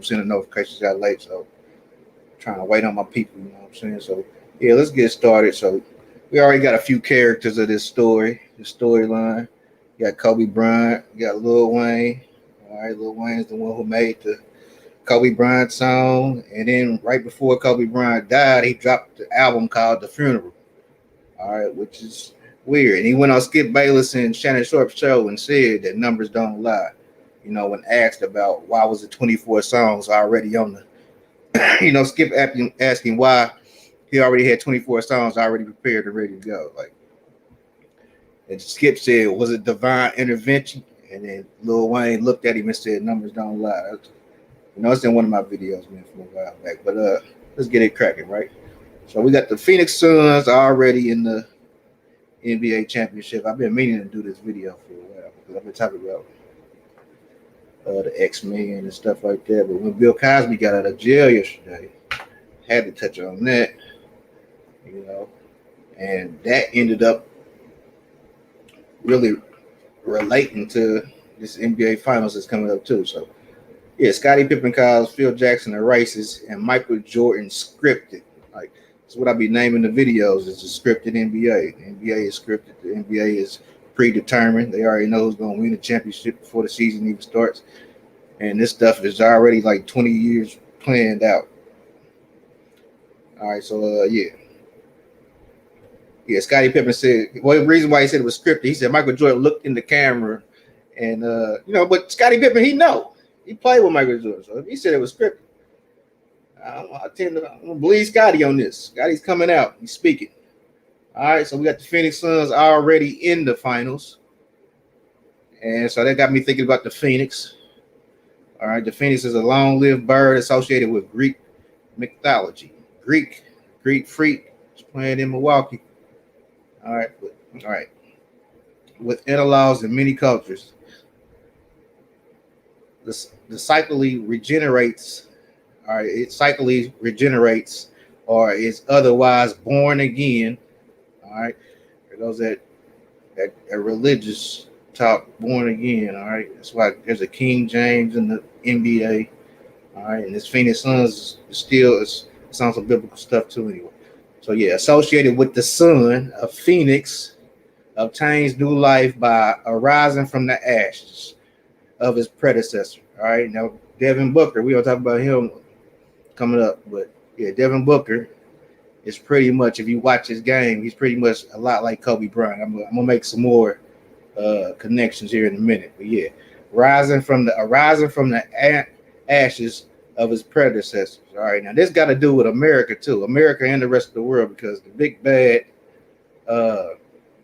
Sending notifications out late, so trying to wait on my people. You know what I'm saying? So yeah, let's get started. So we already got a few characters of this story, the storyline. You got Kobe Bryant, you got Lil Wayne. All right, Lil Wayne is the one who made the Kobe Bryant song, and then right before Kobe Bryant died, he dropped the album called The Funeral. All right, which is weird. And he went on Skip Bayless and Shannon Sharp's show and said that numbers don't lie. You know, when asked about why was it 24 songs already on the, Skip asking why he already had 24 songs already prepared and ready to go. Like, and Skip said, was it divine intervention? And then Lil Wayne looked at him and said, numbers don't lie. It's in one of my videos, man, from a while back. But let's get it cracking, right? So we got the Phoenix Suns already in the NBA championship. I've been meaning to do this video for a while because I've been talking about the X-Men and stuff like that. But when Bill Cosby got out of jail yesterday, had to touch on that, and that ended up really relating to this NBA Finals that's coming up too. So yeah, Scottie Pippen calls Phil Jackson a racist, and Michael Jordan scripted. Like, that's what I be naming the videos. It's a scripted NBA. The NBA is scripted. The NBA is predetermined. They already know who's going to win the championship before the season even starts. And this stuff is already like 20 years planned out. All right, so yeah. Yeah, Scottie Pippen said, well, the reason why he said it was scripted, he said Michael Jordan looked in the camera and, but Scottie Pippen, he played with Michael Jordan. So if he said it was scripted, I tend to believe Scottie on this. Scottie's coming out. He's speaking. All right, so we got the Phoenix Suns already in the finals. And so that got me thinking about the Phoenix. All right, the Phoenix is a long-lived bird associated with Greek mythology. Greek freak is playing in Milwaukee. All right. With analogs in many cultures, the cyclically regenerates. All right, it cyclically regenerates or is otherwise born again. All right, there goes that religious talk, born again. All right, that's why there's a King James in the NBA. All right, and this Phoenix Suns sounds like biblical stuff too. Anyway, so yeah, associated with the sun, a phoenix obtains new life by arising from the ashes of his predecessor. All right, now Devin Booker, we gonna talk about him coming up, but yeah, Devin Booker is pretty much, if you watch his game, he's pretty much a lot like Kobe Bryant. I'm gonna make some more connections here in a minute, but yeah, arising from the ashes of his predecessors. All right, now this got to do with America too, America and the rest of the world, because the big bad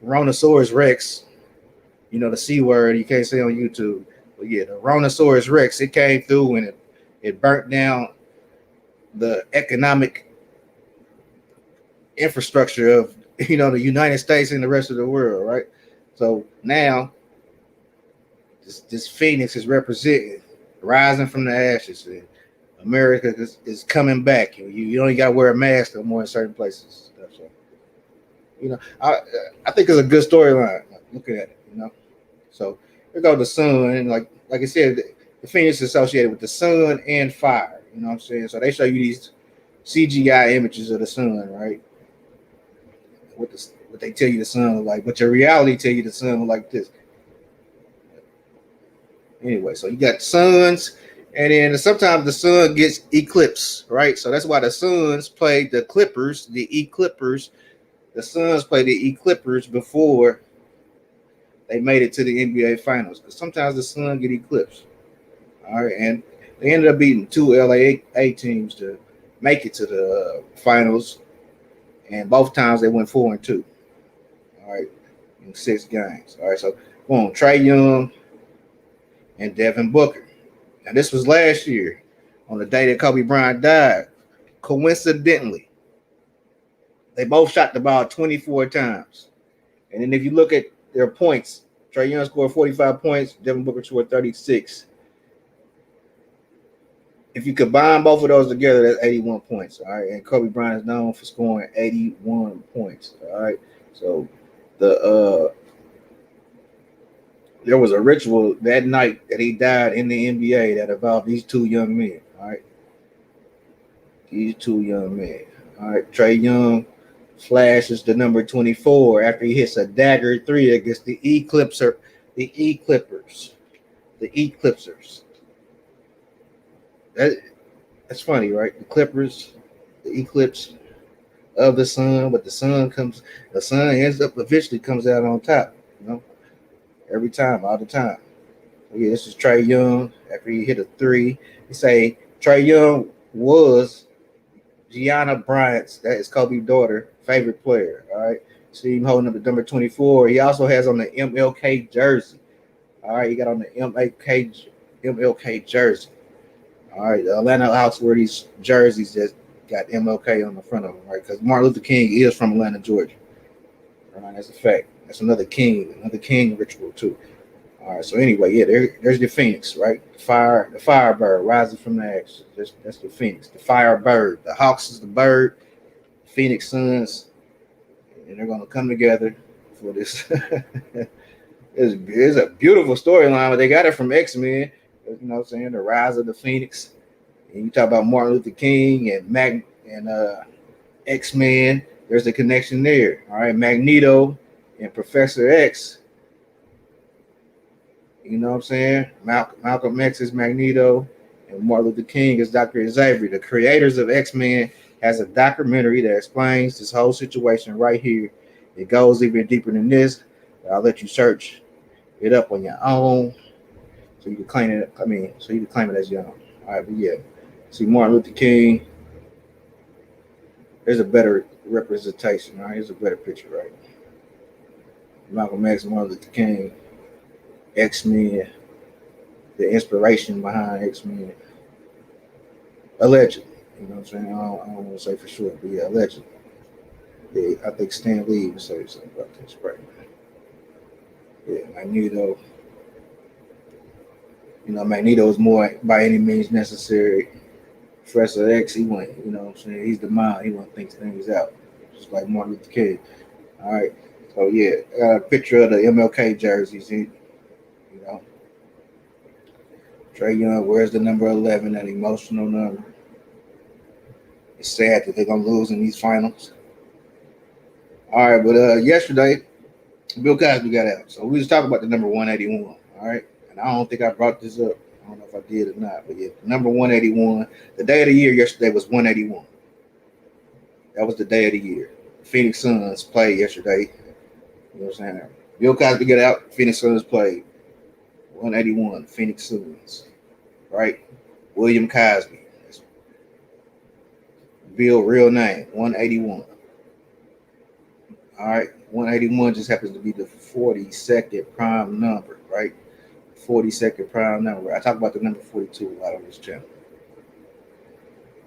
Rhinoceros Rex, the C word you can't say on YouTube, but yeah, the Rhinoceros Rex, it came through and it burnt down the economic infrastructure of the United States and the rest of the world, right? So now this Phoenix is representing rising from the ashes, and America is coming back. You don't got to wear a mask no more in certain places. So, I think it's a good storyline. Looking at it, So we go the sun, and like I said, the Phoenix is associated with the sun and fire. You know what I'm saying? So they show you these CGI images of the sun, right? What they tell you the sun look like, but your reality tell you the sun look like this. Anyway, so you got suns, and then sometimes the sun gets eclipsed, right? So that's why the Suns played the Clippers, the Eclipsers. The Suns played the Eclipsers before they made it to the NBA Finals, because sometimes the sun get eclipsed. All right, and they ended up beating two LA teams to make it to the finals, and both times they went 4-2. All right, in 6 games. All right, so boom, Trae Young and Devin Booker. Now this was last year on the day that Kobe Bryant died. Coincidentally, they both shot the ball 24 times. And then if you look at their points, Trae Young scored 45 points, Devin Booker scored 36. If you combine both of those together, that's 81 points. All right. And Kobe Bryant is known for scoring 81 points. All right. So there was a ritual that night that he died in the NBA that involved these two young men. All right, these two young men. All right, Trae Young flashes the number 24 after he hits a dagger three against the Eclipser, the Eclipsers, the Eclipsers. That, that's funny, right? The Clippers, the eclipse of the sun, but the sun ends up eventually comes out on top. You know, every time, all the time. So yeah, this is Trae Young after he hit a three. He say Trae Young was Gianna Bryant's, that is Kobe's daughter, favorite player. All right. See him holding up the number 24. He also has on the MLK jersey. All right, he got on the MLK jersey. All right, the Atlanta Hawks wear these jerseys that got MLK on the front of them, right? Because Martin Luther King is from Atlanta, Georgia. All right, that's a fact. That's another king ritual too. All right, so anyway, yeah, there's the Phoenix, right? The Firebird rising from the ashes. That's the Phoenix, the Firebird. The Hawks is the bird, Phoenix Suns, and they're gonna come together for this. It's a beautiful storyline, but they got it from X-Men. You know what I'm saying? The rise of the Phoenix. And you talk about Martin Luther King and X-Men. There's a connection there. All right, Magneto and Professor X. You know what I'm saying? Malcolm X is Magneto, and Martin Luther King is Dr. Xavier. The creators of X-Men has a documentary that explains this whole situation right here. It goes even deeper than this. I'll let you search it up on your own, so you can claim it. So you can claim it as your own. All right, but yeah, see Martin Luther King. There's a better representation, right? Here's a better picture, right? Malcolm X, Martin Luther King, X-Men, the inspiration behind X-Men. Allegedly, you know what I'm saying? I don't want to say for sure, but yeah, allegedly. Yeah, I think Stan Lee would say something about this, right? Yeah, Magneto. You know, Magneto is more by any means necessary. Professor X, he went, you know what I'm saying? He's the mind. He want to think things out, just like Martin Luther King. All right. So, yeah, I got a picture of the MLK jerseys. You know, Trae Young wears the number 11, that emotional number. It's sad that they're going to lose in these finals. All right, but yesterday, Bill Cosby got out. So we was talking about the number 181. All right. And I don't think I brought this up. I don't know if I did or not, but yeah, number 181. The day of the year yesterday was 181. That was the day of the year. Phoenix Suns played yesterday. You know what I'm saying? Bill Cosby got out. Phoenix Suns played 181. Phoenix Suns, right? William Cosby. That's Bill, real name, 181. All right, 181 just happens to be the 42nd prime number, right? 42nd prime number. I talk about the number 42 a lot on this channel.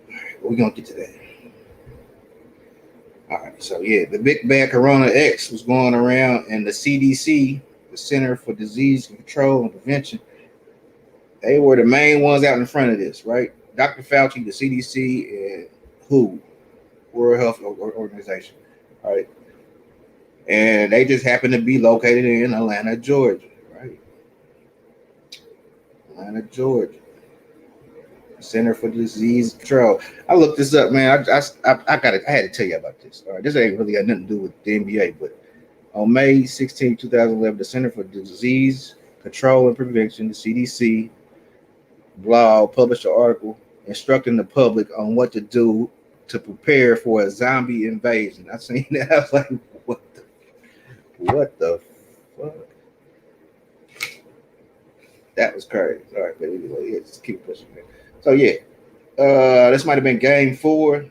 All right, we're gonna get to that. All right, so yeah, the big bad Corona X was going around, and the CDC, the Center for Disease Control and Prevention, they were the main ones out in front of this, right? Dr. Fauci, the CDC, and WHO, World Health Organization, all right? And they just happen to be located in Atlanta, Georgia, right? Atlanta, Georgia. Center for Disease Control. I looked this up, man. I had to tell you about this. All right, this ain't really got nothing to do with the NBA, but on May 16, 2011, the Center for Disease Control and Prevention, the CDC, blog published an article instructing the public on what to do to prepare for a zombie invasion. I seen that. I was like, what the fuck? That was crazy. All right, but anyway, yeah, just keep pushing it. So yeah, this might have been game 4.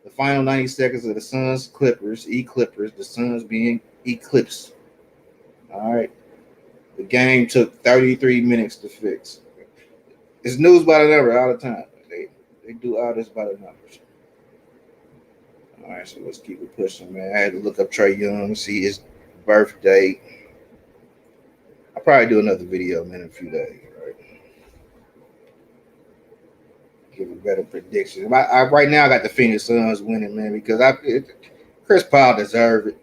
The final 90 seconds of the Suns Clippers, the Suns being eclipsed. All right. The game took 33 minutes to fix. It's news by the number all the time. They do all this by the numbers. All right, so let's keep it pushing, man. I had to look up Trae Young, see his birthday. I'll probably do another video, man, in a few days, right? Give a better prediction. Right now, I got the Phoenix Suns winning, man, because Chris Paul deserved it.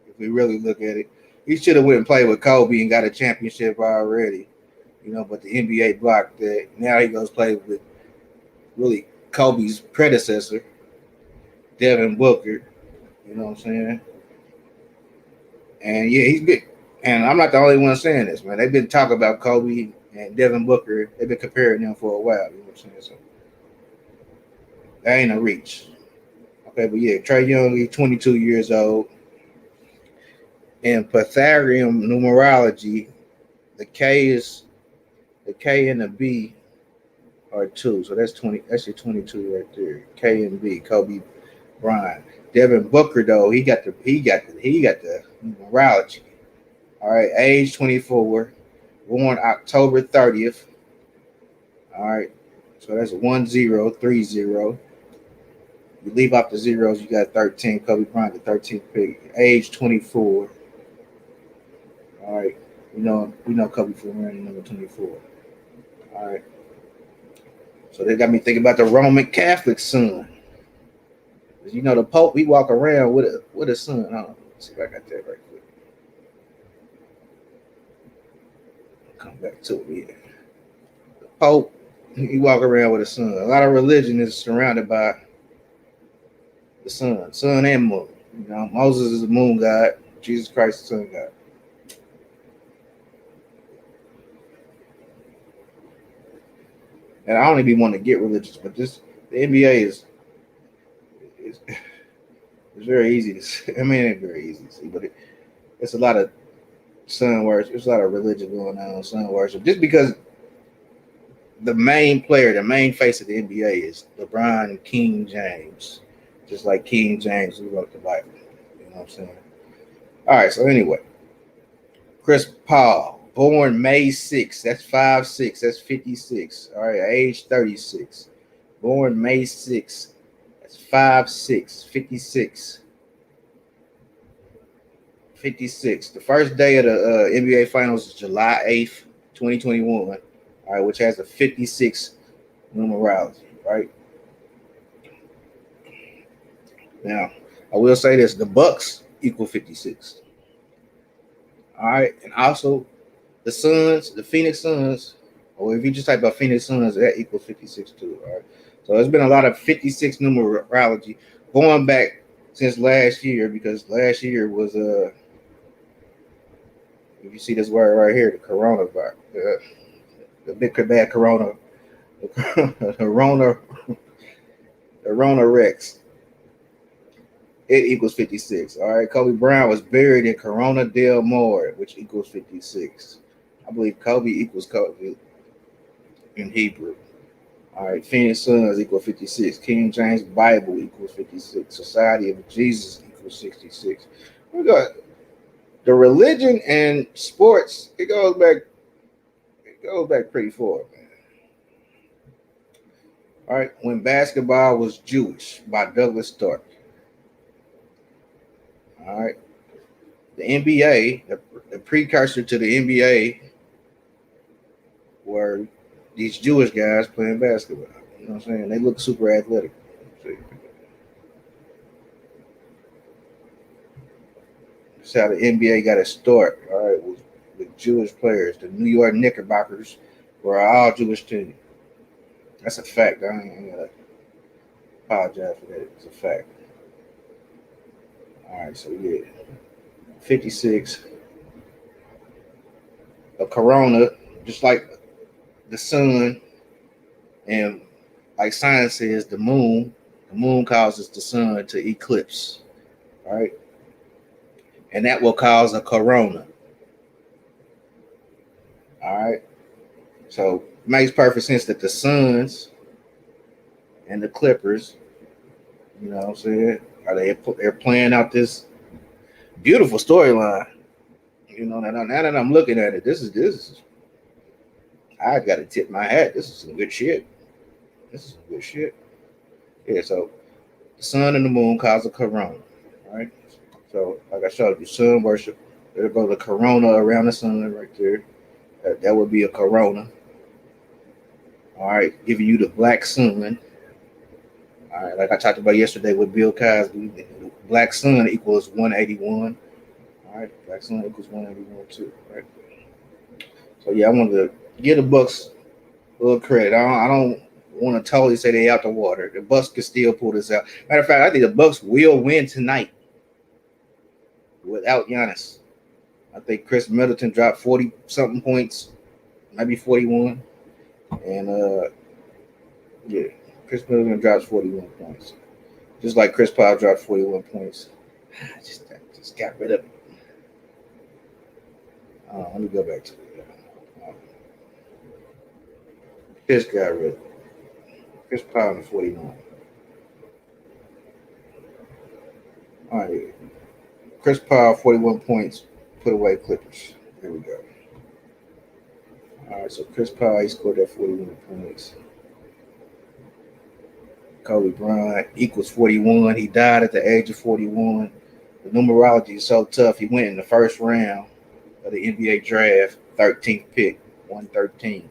If we really look at it, he should have went and played with Kobe and got a championship already. but the NBA blocked that. Now he goes play with really Kobe's predecessor, Devin Booker. You know what I'm saying? And yeah, he's good. And I'm not the only one saying this, man. They've been talking about Kobe and Devin Booker. They've been comparing them for a while. You know what I'm saying? So that ain't a reach. Okay, but yeah, Trae Young, he's 22 years old. In Pythagorean numerology, the K and the B are two. So that's 20. That's your 22 right there. K and B, Kobe Bryant. Devin Booker though, he got the numerology. All right, age 24, born October 30th. All right, so that's 1030. You leave out the zeros, you got 13. Kobe Bryant, the 13th pick. Age 24. All right, we know Kobe for wearing number 24. All right, so they got me thinking about the Roman Catholic son. The Pope, he walk around with a son. Let's see if I got that right quick. Come back to it. Yeah. The Pope, he walk around with a son. A lot of religion is surrounded by the sun and moon. Moses is the moon god. Jesus Christ, the sun god. And I don't even want to get religious, but the NBA is it's very easy to see. I mean, it ain't very easy to see, but it's a lot of sun worship. There's a lot of religion going on, sun worship. Just because the main player, the main face of the NBA is LeBron King James, just like King James who wrote the Bible. You know what I'm saying? All right. So anyway, Chris Paul, born May 6th. That's 5'6". That's 56. All right, age 36. Born May 6th. That's 5'6". 56. 56. The first day of the NBA Finals is July 8th, 2021. All right, which has a 56 numerology, right? Now, I will say this: the Bucks equal 56. All right, and also the Suns, the Phoenix Suns, or if you just type about Phoenix Suns, that equals 56 too. All right, so there's been a lot of 56 numerology going back since last year because last year was if you see this word right here, the coronavirus, the big bad corona, the corona Rex. It equals 56. All right. Kobe Bryant was buried in Corona del Mar, which equals 56. I believe Kobe equals Kobe in Hebrew. All right. Phoenix Suns equals 56. King James Bible equals 56. Society of Jesus equals 66. We got the religion and sports. It goes back. It goes back pretty far, man. All right. When basketball was Jewish by Douglas Stark. All right. The NBA, the precursor to the NBA, were these Jewish guys playing basketball. You know what I'm saying? They look super athletic. That's how the NBA got its start. All right, with Jewish players. The New York Knickerbockers were an all Jewish team. That's a fact. I ain't gonna apologize for that. It's a fact. All right, so yeah, 56. A corona, just like the sun, and like science says, the moon causes the sun to eclipse. All right, and that will cause a corona. All right, so it makes perfect sense that the Suns and the Clippers, you know what I'm saying, they're playing out this beautiful storyline. Now that I'm looking at it, this is I got to tip my hat. This is some good shit. This is some good shit. Yeah, so the sun and the moon cause a corona. All right. So like I showed you, sun worship. There goes the corona around the sun right there. That would be a corona. All right, giving you the black sun. All right, like I talked about yesterday with Bill Cosby, the black sun equals 181. All right, black sun equals 181 too. Right. So yeah, I wanted to Give the Bucks a little credit. I don't want to totally say they out the water. The Bucks can still pull this out. Matter of fact, I think the Bucks will win tonight without Giannis. I think Chris Middleton dropped 40 something points, maybe 41, and yeah, Chris Middleton drops 41 points, just like Chris Paul dropped 41 points. I just got rid of it. Let me go back to it. Just got rid of it. Chris Paul in 49. All right, Chris Paul 41 points. Put away Clippers. There we go. All right, so Chris Paul he scored that 41 points. Kobe Bryant equals 41. He died at the age of 41. The numerology is so tough. He went in the first round of the NBA draft, 13th pick, 113.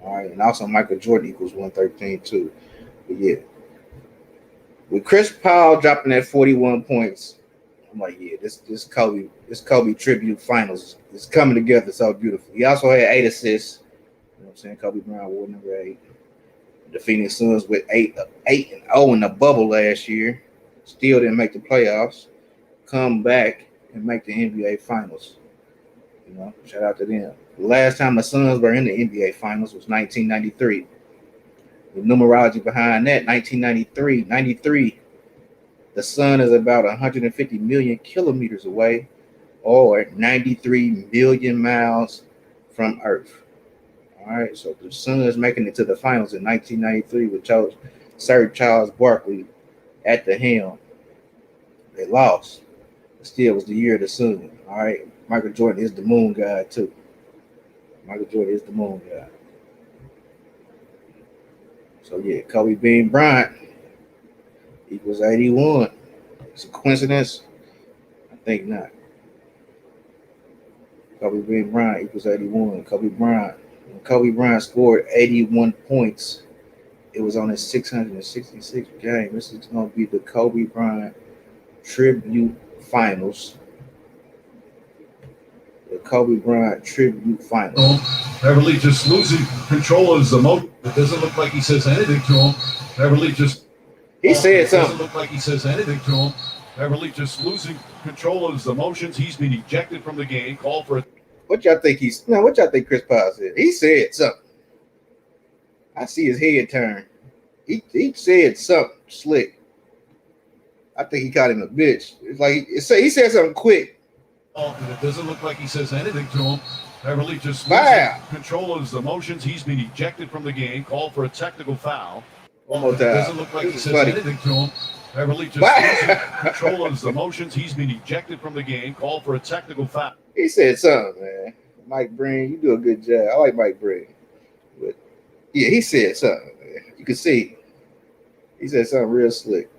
All right, and also Michael Jordan equals 113 too. But yeah, with Chris Paul dropping that 41 points, I'm like, yeah, this Kobe tribute finals is coming together so beautiful. He also had 8 assists. You know what I'm saying? Kobe Bryant wore number 8. The Phoenix Suns with 8-0 in the bubble last year, still didn't make the playoffs. Come back and make the NBA Finals. You know, shout out to them. The last time the Suns were in the NBA Finals was 1993. The numerology behind that, 1993, 93, the sun is about 150 million kilometers away, or 93 million miles from Earth. All right, so the Suns making it to the finals in 1993 with Sir Charles Barkley at the helm. They lost. It still was the year of the sun. All right, Michael Jordan is the moon god too. Michael Jordan is the moon god. So yeah, Kobe Bean Bryant equals 81. It's a coincidence? I think not. Kobe Bean Bryant equals 81. When Kobe Bryant scored 81 points, it was on his 666th game. This is going to be the Kobe Bryant Tribute Finals. The Kobe Bryant Tribute Finals. Beverly just losing control of his emotion. It doesn't look like he says anything to him. Beverly just. He said something. Doesn't look like he says anything to him. Beverly just losing control of his emotions. He's been ejected from the game. Call for. What y'all think what y'all think Chris Paul said? He said something. I see his head turn. He said something slick. I think he called him a bitch. It's like he said something quick. It doesn't look like he says anything to him. Beverly just losing control of his emotions. He's been ejected from the game. Call for a technical foul. One more time. It doesn't look like he says anything to him. Beverly just losing control of his emotions. He's been ejected from the game. Call for a technical foul. He said something, man. Mike Breen, you do a good job. I like Mike Breen. But yeah, he said something, man. You can see. He said something real slick.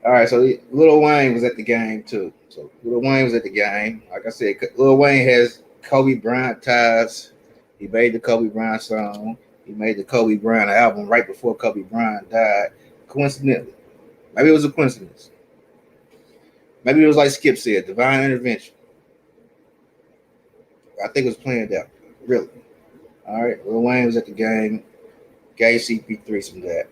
All right, so Lil Wayne was at the game too. So Lil Wayne was at the game. Like I said, Lil Wayne has Kobe Bryant ties. He made the Kobe Bryant song. He made the Kobe Bryant album right before Kobe Bryant died. Coincidentally, maybe it was a coincidence. Maybe it was like Skip said, divine intervention. I think it was planned out. Really. All right, Lil Wayne was at the game. Gave CP3 some that.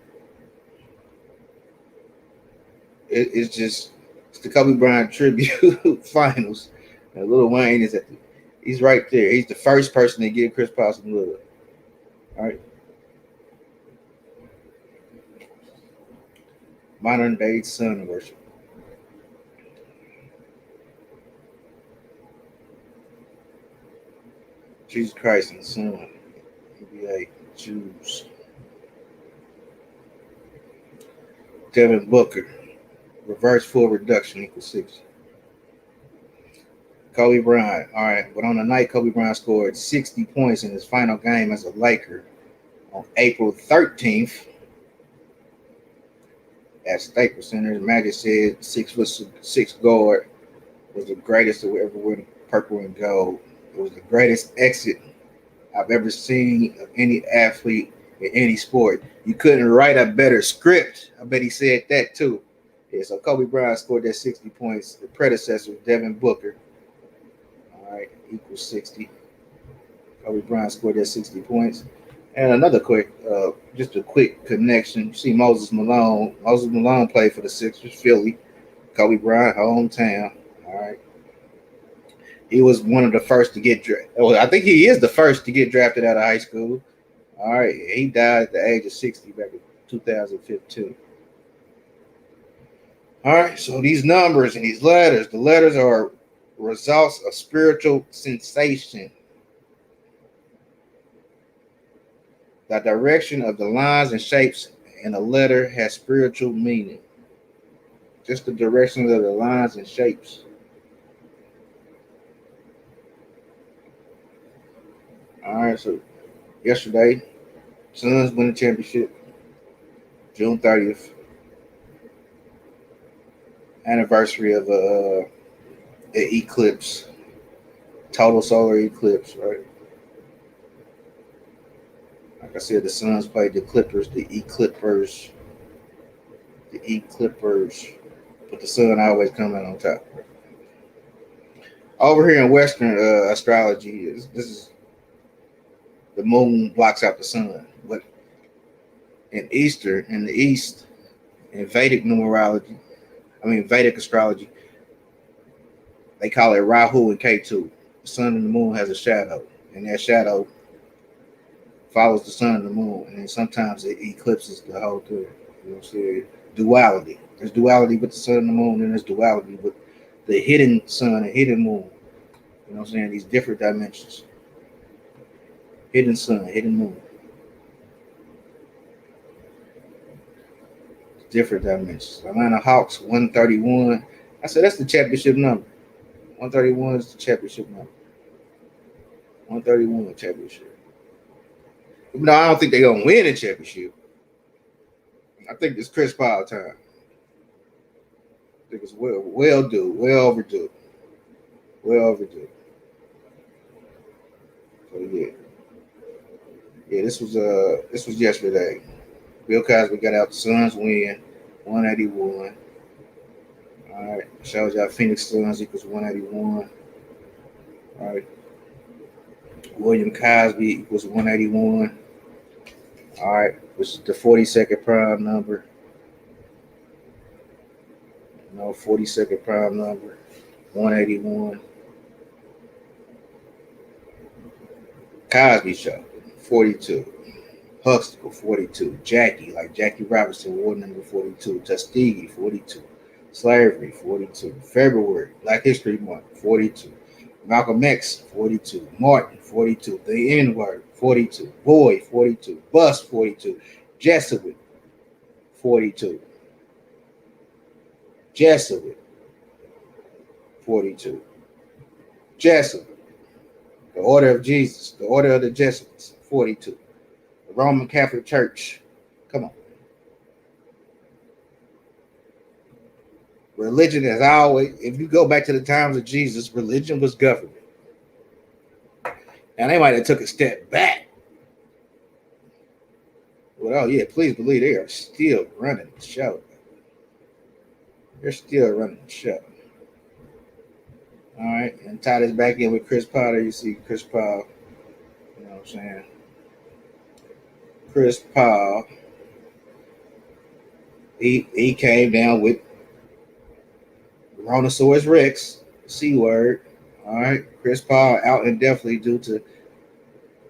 It's the Kobe Bryant tribute finals. And Lil Wayne he's right there. He's the first person to give Chris Paul some love. All right. Modern day sun worship. Jesus Christ and the Son. NBA Jews. Devin Booker. Reverse full reduction equals 60. Kobe Bryant. All right. But on the night, Kobe Bryant scored 60 points in his final game as a Laker on April 13th at Staples Center. Magic said 6'6" guard was the greatest to ever win purple and gold. It was the greatest exit I've ever seen of any athlete in any sport. You couldn't write a better script. I bet he said that too. Yeah, so Kobe Bryant scored that 60 points. The predecessor, Devin Booker, all right, equals 60. Kobe Bryant scored that 60 points. And another quick, just a quick connection. You see Moses Malone. Moses Malone played for the Sixers, Philly. Kobe Bryant, hometown. All right. He was one of the first to get drafted. Well, I think he is the first to get drafted out of high school. All right. He died at the age of 60 back in 2015. All right. So these numbers and these letters, the letters are results of spiritual sensation. The direction of the lines and shapes in a letter has spiritual meaning. Just the direction of the lines and shapes. All right, so yesterday, Suns win the championship, June 30th, anniversary of an eclipse, total solar eclipse, right? Like I said, the Suns played the Clippers, the Eclipsers, but the sun always coming on top. Over here in Western astrology, this is the moon blocks out the sun, but in the East, in Vedic astrology, they call it Rahu and Ketu. The sun and the moon has a shadow, and that shadow follows the sun and the moon, and sometimes it eclipses the whole thing. You know what I'm saying? Duality. There's duality with the sun and the moon, and there's duality with the hidden sun and hidden moon. You know what I'm saying? These different dimensions. Hidden sun, hidden moon. Different dimensions. Atlanta Hawks 131. I said that's the championship number. 131 is the championship number. 131 championship. No, I don't think they're gonna win a championship. I think it's Chris Paul time. I think it's well overdue. So yeah. This was yesterday. Bill Cosby got out. The Suns win 181. All right, shows y'all Phoenix Suns equals 181. All right, William Cosby equals 181. All right, which is the 42nd prime number. 42nd prime number, 181. Cosby Show, 42. Huxtable, 42. Jackie, like Jackie Robinson, ward number 42. Tuskegee, 42. Slavery, 42. February, Black History Month, 42. Malcolm X, 42. Martin, 42. The N-word, 42. Boy, 42. Bus, 42. Jesuit, 42. Jesuit, 42. Jesuit, the Order of Jesus, the Order of the Jesuits, 42. The Roman Catholic Church, come on. Religion has always, if you go back to the times of Jesus, religion was government. Now they might have took a step back. Well, oh yeah, please believe they are still running the show. They're still running the show. All right, and tie this back in with Chris Paul. You see Chris Paul, you know what I'm saying? Chris Paul, he came down with Brontosaurus Rex, C word. All right, Chris Paul out indefinitely due to,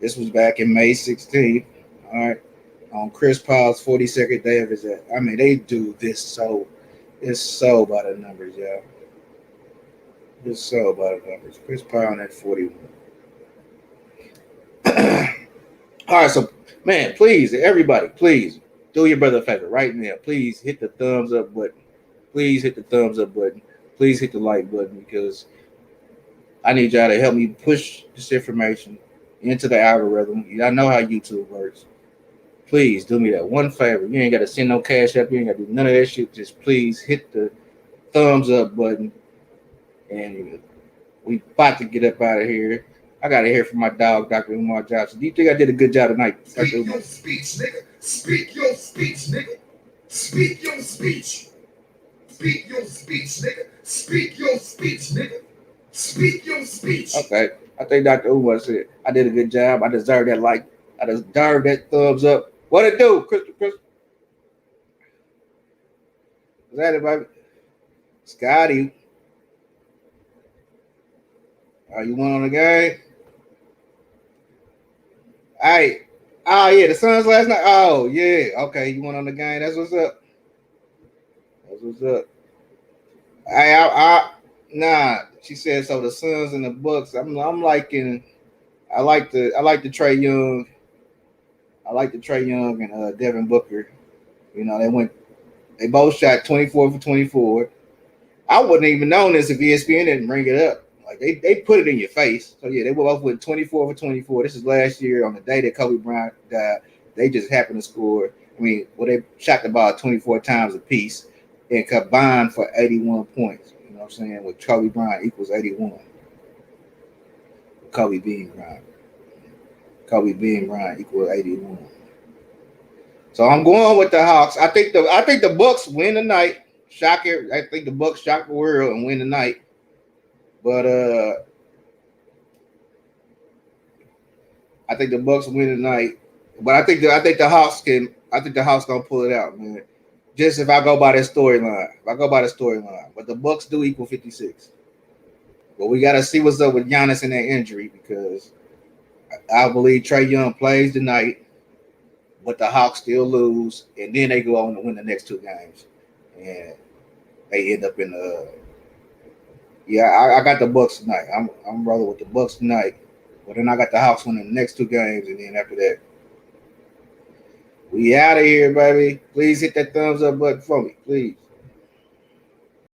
this was back in May 16th. All right, on Chris Paul's 42nd day of his death. I mean, they do this so, it's so by the numbers, y'all. It's so by the numbers. Chris Paul at 41. All right, so man, please, everybody, please do your brother a favor right now. Please hit the thumbs up button. Please hit the thumbs up button. Please hit the like button, because I need y'all to help me push this information into the algorithm. Y'all know how YouTube works. Please do me that one favor. You ain't got to send no cash up. You ain't got to do none of that shit. Just please hit the thumbs up button. And we about to get up out of here. I got to hear from my dog, Dr. Umar Johnson. Do you think I did a good job tonight? Speak your speech, nigga. Speak your speech, nigga. Speak your speech. Speak your speech, nigga. Speak your speech, nigga. Speak your speech. Okay. I think Dr. Umar said I did a good job. I deserve that like. I deserve that thumbs up. What it do, Crystal? Is that it, baby? Scotty, are you one on the game? Hey, oh yeah, the Suns last night. Oh yeah, okay, you went on the game. That's what's up. That's what's up. Hey, nah. She said so. The Suns and the Bucks. I'm liking. I like the Trey Young. I like the Trey Young and Devin Booker. You know, they both shot 24 for 24. I wouldn't even known this if ESPN didn't bring it up. Like they put it in your face. So yeah, they were both with 24 for 24. This is last year on the day that Kobe Bryant died. They just happened to score. I mean, they shot the ball 24 times apiece and combined for 81 points. You know what I'm saying? With Kobe Bryant equals 81. Kobe being Bryant. Kobe being Bryant equals 81. So I'm going with the Hawks. I think the Bucks win tonight. Shocker. I think the Bucks shock the world and win tonight. But I think the Bucks win tonight. But I think the Hawks gonna pull it out, man. Just if I go by that storyline. But the Bucks do equal 56. But we gotta see what's up with Giannis and that injury because I believe Trey Young plays tonight, but the Hawks still lose, and then they go on to win the next two games. And they end up in the I got the Bucks tonight. I'm rolling with the Bucks tonight. But then I got the Hawks winning the next two games, and then after that, we out of here, baby. Please hit that thumbs up button for me, please.